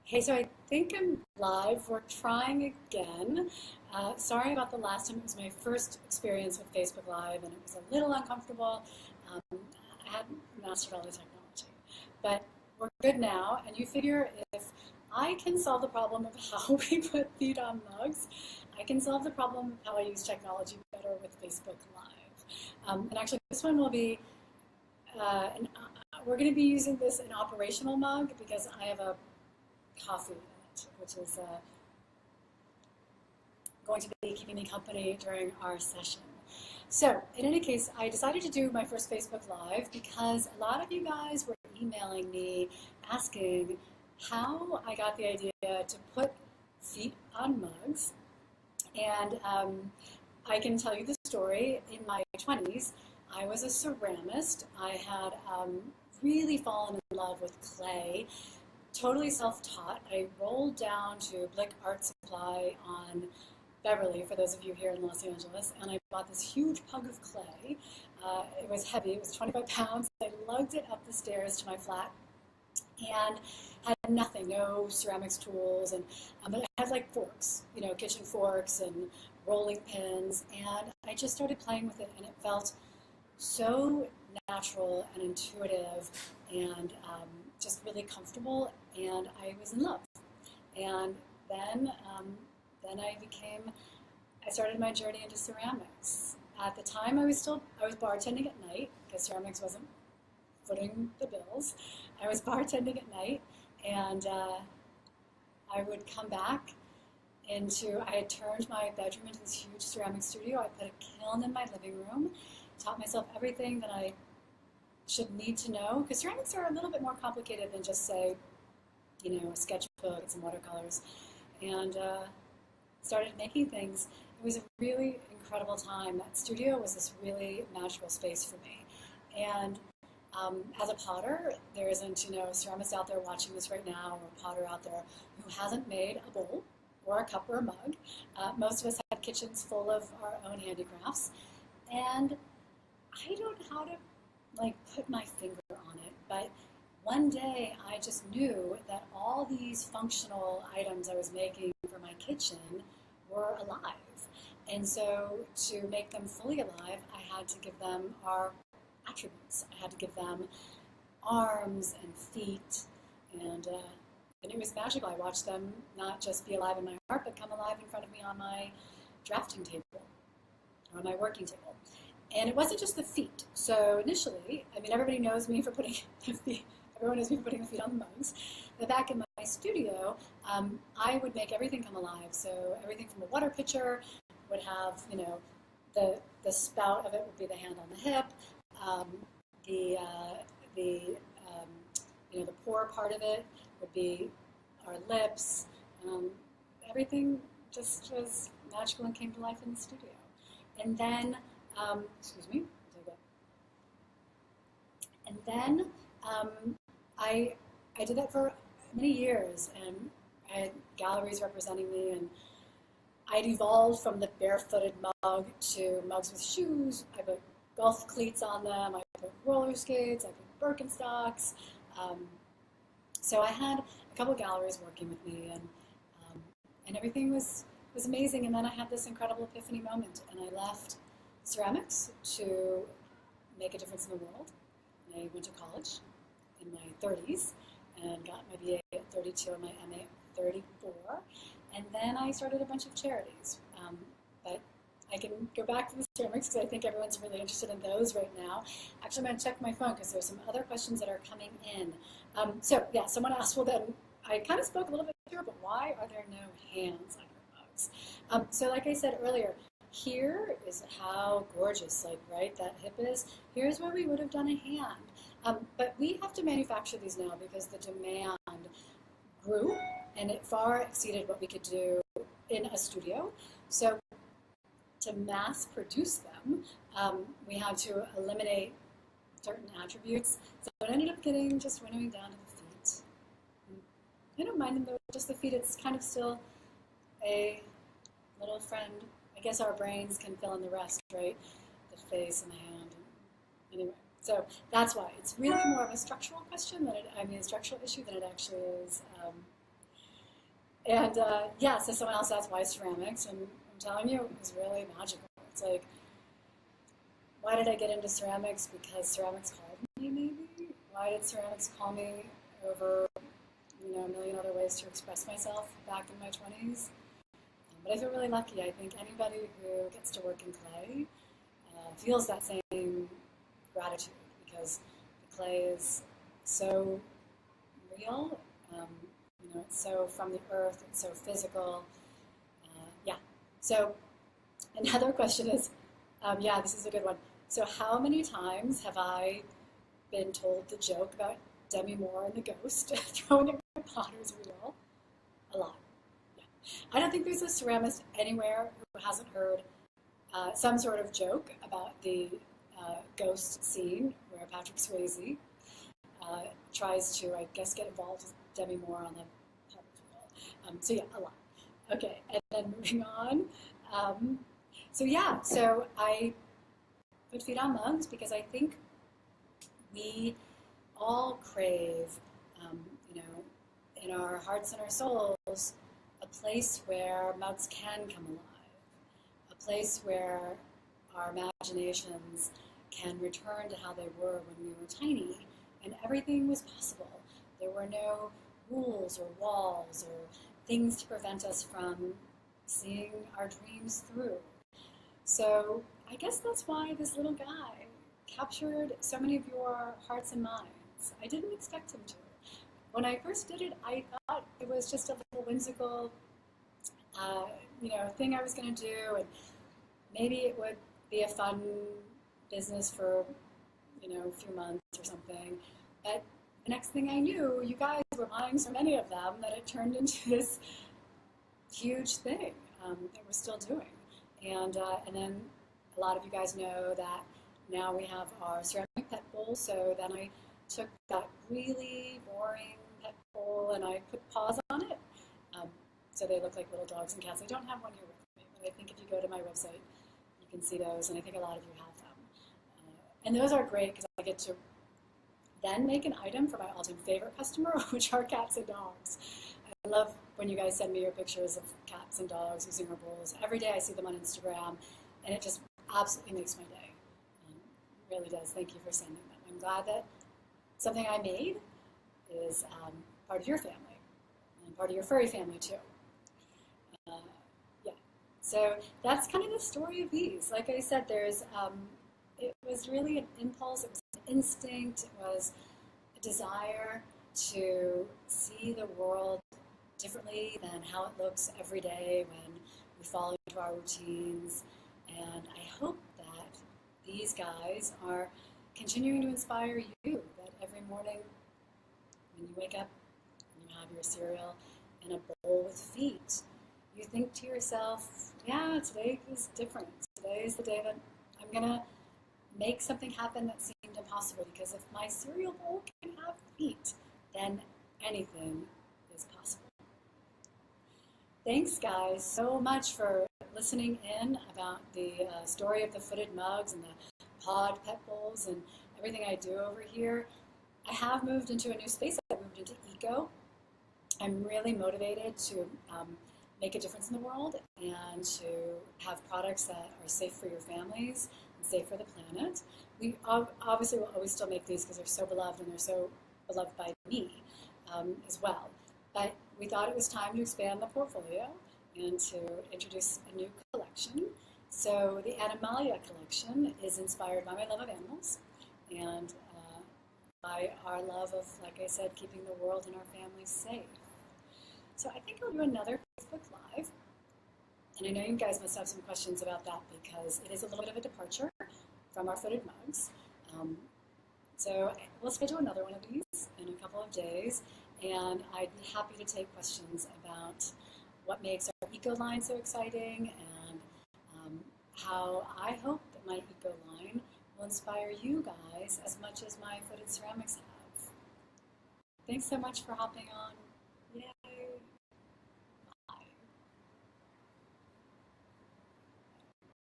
Hey, so I think I'm live. We're trying again. Sorry about the last time. It was my first experience with Facebook Live, and it was a little uncomfortable. I hadn't mastered all the technology, but we're good now. And you figure if I can solve the problem of how we put feet on mugs, I can solve the problem of how I use technology better with Facebook Live. And actually, this one will be we're going to be using this an operational mug because I have a coffee in it, which is going to be keeping me company during our session. So, in any case, I decided to do my first Facebook Live because a lot of you guys were emailing me asking how I got the idea to put feet on mugs. And I can tell you the story. In my 20s, I was a ceramist. I had really fallen in love with clay. Totally self-taught. I rolled down to Blick Art Supply on Beverly, for those of you here in Los Angeles, and I bought this huge pug of clay. It was heavy. It was 25 pounds. I lugged it up the stairs to my flat and had nothing, no ceramics tools, and but I had like forks, kitchen forks and rolling pins, and I just started playing with it, and it felt so natural and intuitive and just really comfortable, and I was in love. And then I started my journey into ceramics. At the time, I was bartending at night because ceramics wasn't footing the bills. I was bartending at night, and I would come back I had turned my bedroom into this huge ceramic studio. I put a kiln in my living room, taught myself everything that I should need to know, because ceramics are a little bit more complicated than just, say, a sketchbook and some watercolors, and started making things. It was a really incredible time. That studio was this really magical space for me. And as a potter, there isn't, a ceramist out there watching this right now, or a potter out there who hasn't made a bowl or a cup or a mug. Most of us have kitchens full of our own handicrafts, and I don't know how to put my finger on it, but one day I just knew that all these functional items I was making for my kitchen were alive. And so to make them fully alive, I had to give them our attributes. I had to give them arms and feet, and it was magical. I watched them not just be alive in my heart, but come alive in front of me on my drafting table, or on my working table. And it wasn't just the feet. So initially, everybody knows me for putting the feet. Everyone knows me for putting the feet on the mugs. But back in my studio, I would make everything come alive. So everything from a water pitcher would have, the spout of it would be the hand on the hip. The pour part of it would be our lips. Everything just was magical and came to life in the studio. And then, I did that for many years, and I had galleries representing me, and I'd evolved from the barefooted mug to mugs with shoes. I put golf cleats on them. I put roller skates. I put Birkenstocks. So I had a couple galleries working with me, and everything was amazing. And then I had this incredible epiphany moment, and I left ceramics to make a difference in the world. And I went to college in my 30s and got my BA at 32 and my MA at 34. And then I started a bunch of charities. But I can go back to the ceramics because I think everyone's really interested in those right now. Actually, I'm going to check my phone because there's some other questions that are coming in. Someone asked, well, then I kind of spoke a little bit here, but why are there no hands on your mugs? So like I said earlier, here is how gorgeous, right, that hip is. Here's where we would have done a hand. But we have to manufacture these now because the demand grew, and it far exceeded what we could do in a studio. So to mass produce them, we had to eliminate certain attributes. So it ended up just winnowing down to the feet. I don't mind them though, just the feet. It's kind of still a little friend. I guess our brains can fill in the rest, right? The face and the hand. Anyway, so that's why it's really more of a structural question structural issue than it actually is And yeah, so someone else asked why ceramics, and I'm telling you, it was really magical. It's like, why did I get into ceramics? Because ceramics called me, maybe? Why did ceramics call me over, a million other ways to express myself back in my 20s? But I feel really lucky. I think anybody who gets to work in clay feels that same gratitude because the clay is so real. It's so from the earth. It's so physical. Yeah. So another question is, yeah, this is a good one. So how many times have I been told the joke about Demi Moore and the ghost throwing a potter's wheel? A lot. Yeah. I don't think there's a ceramist anywhere who hasn't heard some sort of joke about the ghost scene where Patrick Swayze tries to, I guess, get involved with Demi Moore on the potter's wheel. So yeah, a lot. Okay, and then moving on. So I put feet on mugs because I think we all crave, you know, in our hearts and our souls, a place where mugs can come alive, a place where our imaginations can return to how they were when we were tiny and everything was possible. There were no rules or walls or things to prevent us from seeing our dreams through. So I guess that's why this little guy captured so many of your hearts and minds. I didn't expect him to. When I first did it, I thought it was just a little whimsical, thing I was going to do, and maybe it would be a fun business for, a few months or something. But the next thing I knew, you guys were buying so many of them that it turned into this huge thing that we're still doing. And then a lot of you guys know that now we have our ceramic pet bowl. So then I took that really boring pet bowl and I put paws on it. So they look like little dogs and cats. I don't have one here with me, but I think if you go to my website, you can see those. And I think a lot of you have them. And those are great because I get to then make an item for my all-time favorite customer, which are cats and dogs. I love when you guys send me your pictures of cats and dogs using our bowls. Every day I see them on Instagram, and it just absolutely makes my day. It really does. Thank you for sending them. I'm glad that something I made is part of your family, and part of your furry family too. Yeah. So that's kind of the story of these. Like I said, it was really an impulse. It was an instinct. It was a desire to see the world differently than how it looks every day when we fall into our routines. And I hope that these guys are continuing to inspire you, that every morning when you wake up and you have your cereal and a bowl with feet, you think to yourself, yeah, today is different. Today is the day that I'm going to make something happen that seemed impossible, because if my cereal bowl can have feet, then anything is possible. Thanks, guys, so much for listening in about the story of the footed mugs and the pod pet bowls and everything I do over here. I have moved into a new space. I moved into eco. I'm really motivated to make a difference in the world and to have products that are safe for your families and safe for the planet. We obviously will always still make these because they're so beloved and they're so beloved by me as well. But we thought it was time to expand the portfolio and to introduce a new collection. So the Animalia collection is inspired by my love of animals and by our love of, like I said, keeping the world and our families safe. So I think I'll do another Facebook Live. And I know you guys must have some questions about that because it is a little bit of a departure from our footed mugs. So we'll schedule another one of these in a couple of days. And I'd be happy to take questions about what makes our eco line so exciting and how I hope that my eco line will inspire you guys as much as my footed ceramics have. Thanks so much for hopping on.